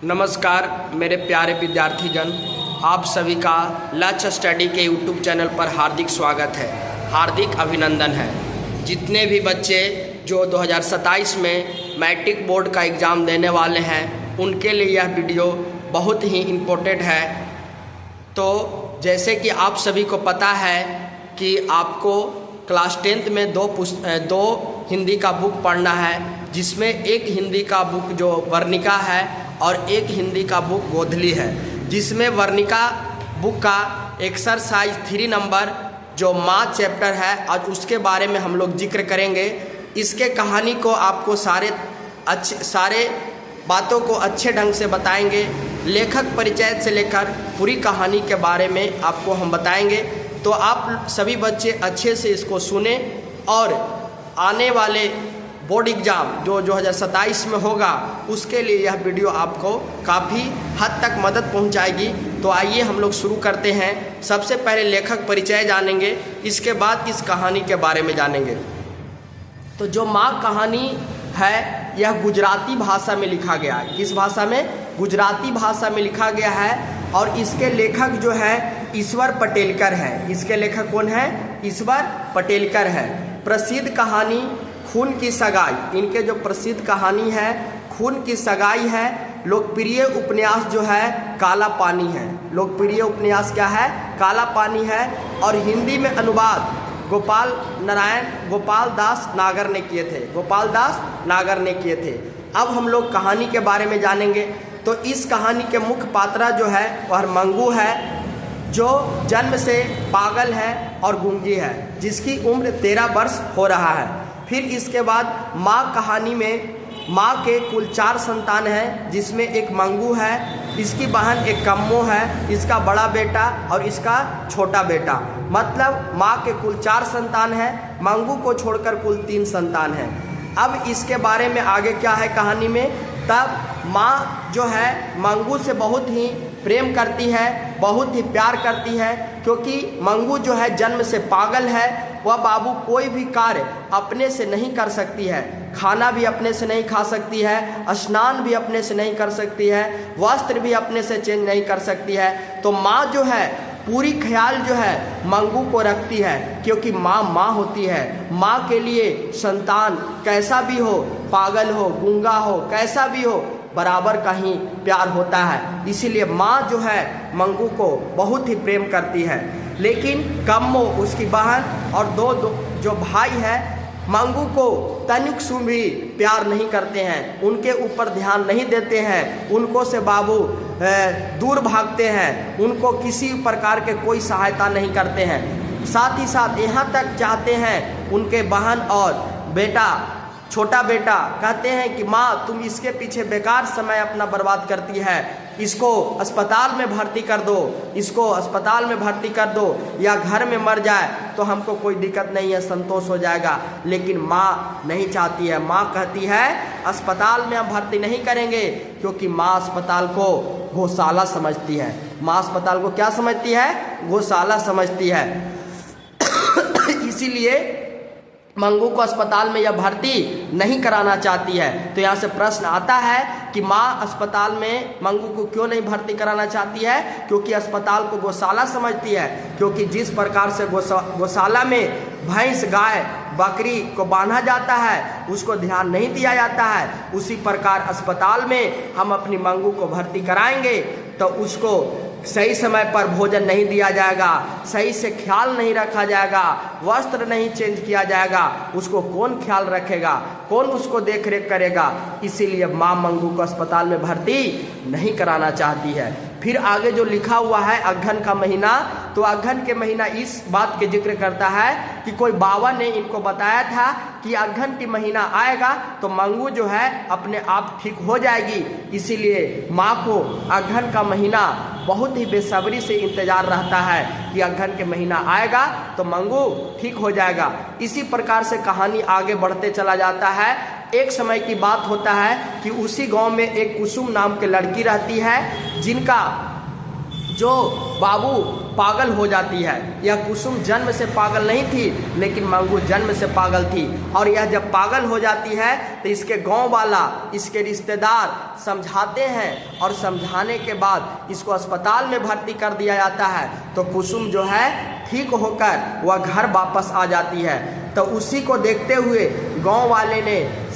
नमस्कार मेरे प्यारे विद्यार्थीगण, आप सभी का लक्ष्य स्टडी के यूट्यूब चैनल पर हार्दिक स्वागत है, हार्दिक अभिनंदन है। जितने भी बच्चे जो 2027 में मैट्रिक बोर्ड का एग्ज़ाम देने वाले हैं उनके लिए यह वीडियो बहुत ही इम्पोर्टेंट है। तो जैसे कि आप सभी को पता है कि आपको क्लास 10th में दो हिंदी का बुक पढ़ना है, जिसमें एक हिंदी का बुक जो वर्णिका है और एक हिंदी का बुक गोधली है। जिसमें वर्णिका बुक का एक्सरसाइज 3 नंबर जो माँ चैप्टर है, आज उसके बारे में हम लोग जिक्र करेंगे। इसके कहानी को आपको सारे बातों को अच्छे ढंग से बताएंगे। लेखक परिचय से लेकर पूरी कहानी के बारे में आपको हम बताएंगे। तो आप सभी बच्चे अच्छे से इसको सुने और आने वाले बोर्ड एग्ज़ाम जो 2027 में होगा उसके लिए यह वीडियो आपको काफ़ी हद तक मदद पहुंचाएगी। तो आइए हम लोग शुरू करते हैं। सबसे पहले लेखक परिचय जानेंगे, इसके बाद इस कहानी के बारे में जानेंगे। तो जो माँ कहानी है यह गुजराती भाषा में लिखा गया है। किस भाषा में? गुजराती भाषा में लिखा गया है। और इसके लेखक जो है ईश्वर पटेलकर है। इसके लेखक कौन है? ईश्वर पटेलकर है। प्रसिद्ध कहानी खून की सगाई, इनके जो प्रसिद्ध कहानी है खून की सगाई है। लोकप्रिय उपन्यास जो है काला पानी है। लोकप्रिय उपन्यास क्या है? काला पानी है। और हिंदी में अनुवाद गोपाल दास नागर ने किए थे। गोपाल दास नागर ने किए थे। अब हम लोग कहानी के बारे में जानेंगे। तो इस कहानी के मुख्य पात्रा जो है वह मंगू है, जो जन्म से पागल है और गूंगी है, जिसकी उम्र 13 वर्ष हो रहा है। फिर इसके बाद माँ कहानी में माँ के कुल 4 संतान हैं, जिसमें एक मंगू है, इसकी बहन एक कम्मो है, इसका बड़ा बेटा और इसका छोटा बेटा। मतलब माँ के कुल 4 संतान हैं, मंगू को छोड़कर कुल 3 संतान हैं। अब इसके बारे में आगे क्या है कहानी में, तब माँ जो है मंगू से बहुत ही प्रेम करती है, बहुत ही प्यार करती है, क्योंकि मंगू जो है जन्म से पागल है। वह बाबू कोई भी कार्य अपने से नहीं कर सकती है, खाना भी अपने से नहीं खा सकती है, स्नान भी अपने से नहीं कर सकती है, वस्त्र भी अपने से चेंज नहीं कर सकती है। तो माँ जो है पूरी ख्याल जो है मंगू को रखती है, क्योंकि माँ होती है। माँ के लिए संतान कैसा भी हो, पागल हो, गूंगा हो, कैसा भी हो, बराबर का ही प्यार होता है। इसीलिए माँ जो है मंगू को बहुत ही प्रेम करती है। लेकिन कम्मो उसकी बहन और दो जो भाई है मंगू को तनिक सु भी प्यार नहीं करते हैं, उनके ऊपर ध्यान नहीं देते हैं, उनको से बाबू दूर भागते हैं, उनको किसी प्रकार के कोई सहायता नहीं करते हैं। साथ ही साथ यहाँ तक चाहते हैं उनके बहन और बेटा, छोटा बेटा कहते हैं कि माँ तुम इसके पीछे बेकार समय अपना बर्बाद करती है, इसको अस्पताल में भर्ती कर दो, इसको अस्पताल में भर्ती कर दो, या घर में मर जाए तो हमको कोई दिक्कत नहीं है, संतोष हो जाएगा। लेकिन माँ नहीं चाहती है। माँ कहती है अस्पताल में हम भर्ती नहीं करेंगे, क्योंकि माँ अस्पताल को गौशाला समझती है। माँ अस्पताल को क्या समझती है? गौशाला समझती है। इसीलिए मंगू को अस्पताल में यह भर्ती नहीं कराना चाहती है। तो यहाँ से प्रश्न आता है कि माँ अस्पताल में मंगू को क्यों नहीं भर्ती कराना चाहती है? क्योंकि अस्पताल को गौशाला समझती है। क्योंकि जिस प्रकार से गौशाला में भैंस, गाय, बकरी को बांधा जाता है, उसको ध्यान नहीं दिया जाता है, उसी प्रकार अस्पताल में हम अपनी मंगू को भर्ती कराएंगे तो उसको सही समय पर भोजन नहीं दिया जाएगा, सही से ख्याल नहीं रखा जाएगा, वस्त्र नहीं चेंज किया जाएगा, उसको कौन ख्याल रखेगा, कौन उसको देख रेख करेगा? इसीलिए माँ मंगू को अस्पताल में भर्ती नहीं कराना चाहती है। फिर आगे जो लिखा हुआ है अगहन का महीना, तो अगहन के महीना इस बात के जिक्र करता है कि कोई बाबा ने इनको बताया था कि अगहन की महीना आएगा तो मंगू जो है अपने आप ठीक हो जाएगी। इसीलिए माँ को अगहन का महीना बहुत ही बेसब्री से इंतजार रहता है कि अगहन के महीना आएगा तो मंगू ठीक हो जाएगा। इसी प्रकार से कहानी आगे बढ़ते चला जाता है। एक समय की बात होता है कि उसी गांव में एक कुसुम नाम की लड़की रहती है, जिनका जो बाबू पागल हो जाती है। यह कुसुम जन्म से पागल नहीं थी, लेकिन मंगू जन्म से पागल थी। और यह जब पागल हो जाती है तो इसके गांव वाला, इसके रिश्तेदार समझाते हैं और समझाने के बाद इसको अस्पताल में भर्ती कर दिया जाता है। तो कुसुम जो है ठीक होकर वह घर वापस आ जाती है। तो उसी को देखते हुए गांव वाले ने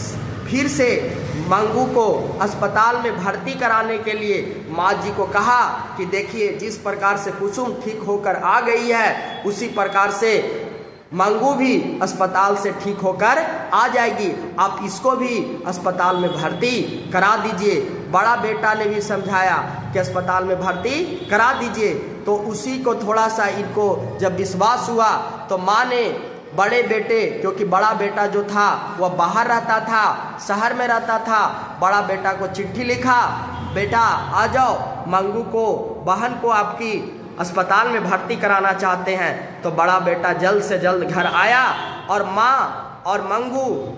फिर से मंगू को अस्पताल में भर्ती कराने के लिए माँ जी को कहा कि देखिए, जिस प्रकार से कुसुम ठीक होकर आ गई है, उसी प्रकार से मंगू भी अस्पताल से ठीक होकर आ जाएगी। आप इसको भी अस्पताल में भर्ती करा दीजिए। बड़ा बेटा ने भी समझाया कि अस्पताल में भर्ती करा दीजिए। तो उसी को थोड़ा सा इनको जब विश्वास हुआ तो माँ ने बड़े बेटे, क्योंकि बड़ा बेटा जो था वह बाहर रहता था, शहर में रहता था, बड़ा बेटा को चिट्ठी लिखा, बेटा आ जाओ, मंगू को, बहन को आपकी अस्पताल में भर्ती कराना चाहते हैं। तो बड़ा बेटा जल्द से जल्द घर आया और माँ और मंगू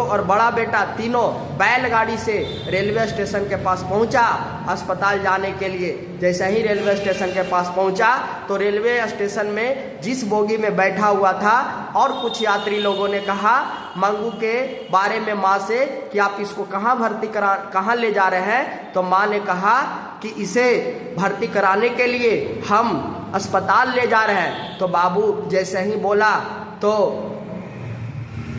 और बड़ा बेटा तीनों बैलगाड़ी से रेलवे स्टेशन के पास पहुंचा अस्पताल जाने के लिए। जैसे ही रेलवे स्टेशन के पास पहुंचा तो रेलवे स्टेशन में जिस बोगी में बैठा हुआ था और कुछ यात्री लोगों ने कहा मंगू के बारे में माँ से कि आप इसको कहाँ ले जा रहे हैं। तो माँ ने कहा कि इसे भर्ती कराने के लिए हम अस्पताल ले जा रहे हैं। तो बाबू जैसे ही बोला तो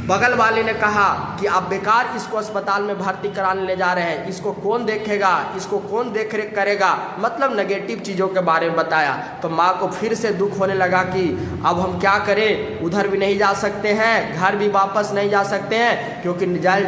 बगल वाले ने कहा कि आप बेकार इसको अस्पताल में भर्ती कराने ले जा रहे हैं, इसको कौन देखेगा, इसको कौन देख रेख करेगा, मतलब नेगेटिव चीज़ों के बारे में बताया। तो माँ को फिर से दुख होने लगा कि अब हम क्या करें, उधर भी नहीं जा सकते हैं, घर भी वापस नहीं जा सकते हैं, क्योंकि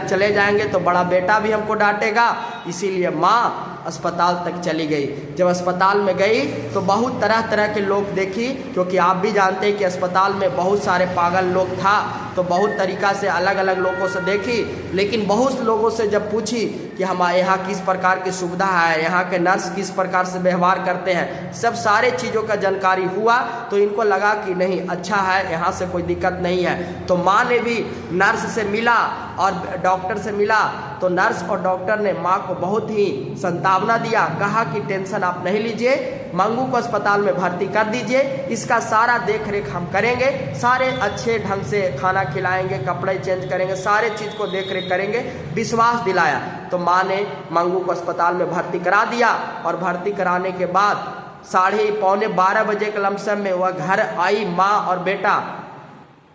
चले जाएंगे तो बड़ा बेटा भी हमको डांटेगा। इसीलिए माँ अस्पताल तक चली गई। जब अस्पताल में गई तो बहुत तरह तरह के लोग देखी, क्योंकि आप भी जानते हैं कि अस्पताल में बहुत सारे पागल लोग था। तो बहुत तरीका से अलग अलग लोगों से देखी, लेकिन बहुत लोगों से जब पूछी कि हमारे यहाँ किस प्रकार की सुविधा है, यहाँ के नर्स किस प्रकार से व्यवहार करते हैं, सब सारे चीज़ों का जानकारी हुआ। तो इनको लगा कि नहीं, अच्छा है, यहाँ से कोई दिक्कत नहीं है। तो माँ ने भी नर्स से मिला और डॉक्टर से मिला। तो नर्स और डॉक्टर ने माँ को बहुत ही सांत्वना दिया, कहा कि टेंशन आप नहीं लीजिए, मंगू को अस्पताल में भर्ती कर दीजिए, इसका सारा देख रेख हम करेंगे, सारे अच्छे ढंग से खाना खिलाएंगे, कपड़े चेंज करेंगे, सारे चीज़ को देख रेख करेंगे, विश्वास दिलाया। तो माँ ने मंगू को अस्पताल में भर्ती करा दिया और भर्ती कराने के बाद 11:30 बजे के लमसम में वह घर आई, माँ और बेटा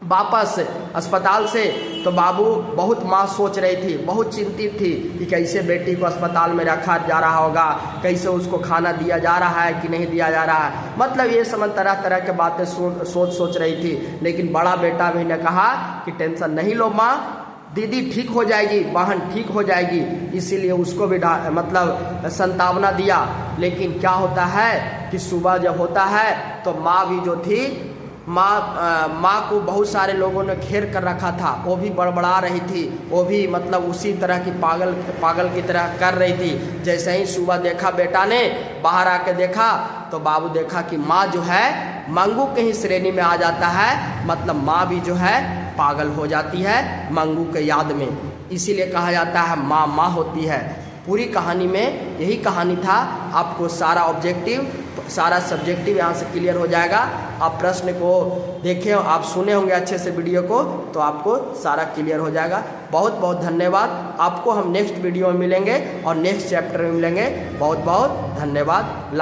वापस अस्पताल से। तो बाबू बहुत माँ सोच रही थी, बहुत चिंतित थी कि कैसे बेटी को अस्पताल में रखा जा रहा होगा, कैसे उसको खाना दिया जा रहा है कि नहीं दिया जा रहा है, मतलब ये समझ तरह तरह के बातें सोच रही थी। लेकिन बड़ा बेटा भी ने कहा कि टेंशन नहीं लो माँ, दीदी ठीक हो जाएगी, बहन ठीक हो जाएगी। इसीलिए उसको भी मतलब सांत्वना दिया। लेकिन क्या होता है कि सुबह जब होता है तो माँ भी जो थी, माँ को बहुत सारे लोगों ने घेर कर रखा था, वो भी बड़बड़ा रही थी, वो भी मतलब उसी तरह की पागल की तरह कर रही थी। जैसे ही सुबह देखा बेटा ने, बाहर आके देखा तो बाबू देखा कि माँ जो है मंगू के ही श्रेणी में आ जाता है, मतलब माँ भी जो है पागल हो जाती है मंगू के याद में। इसीलिए कहा जाता है माँ माँ होती है। पूरी कहानी में यही कहानी था। आपको सारा ऑब्जेक्टिव, सारा सब्जेक्टिव यहाँ से क्लियर हो जाएगा। आप प्रश्न को देखें, आप सुने होंगे अच्छे से वीडियो को, तो आपको सारा क्लियर हो जाएगा। बहुत बहुत धन्यवाद। आपको हम नेक्स्ट वीडियो में मिलेंगे और नेक्स्ट चैप्टर में मिलेंगे। बहुत बहुत धन्यवाद।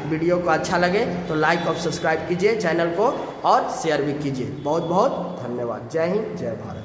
वीडियो को अच्छा लगे तो लाइक और सब्सक्राइब कीजिए चैनल को और शेयर भी कीजिए। बहुत बहुत धन्यवाद। जय हिंद, जय भारत।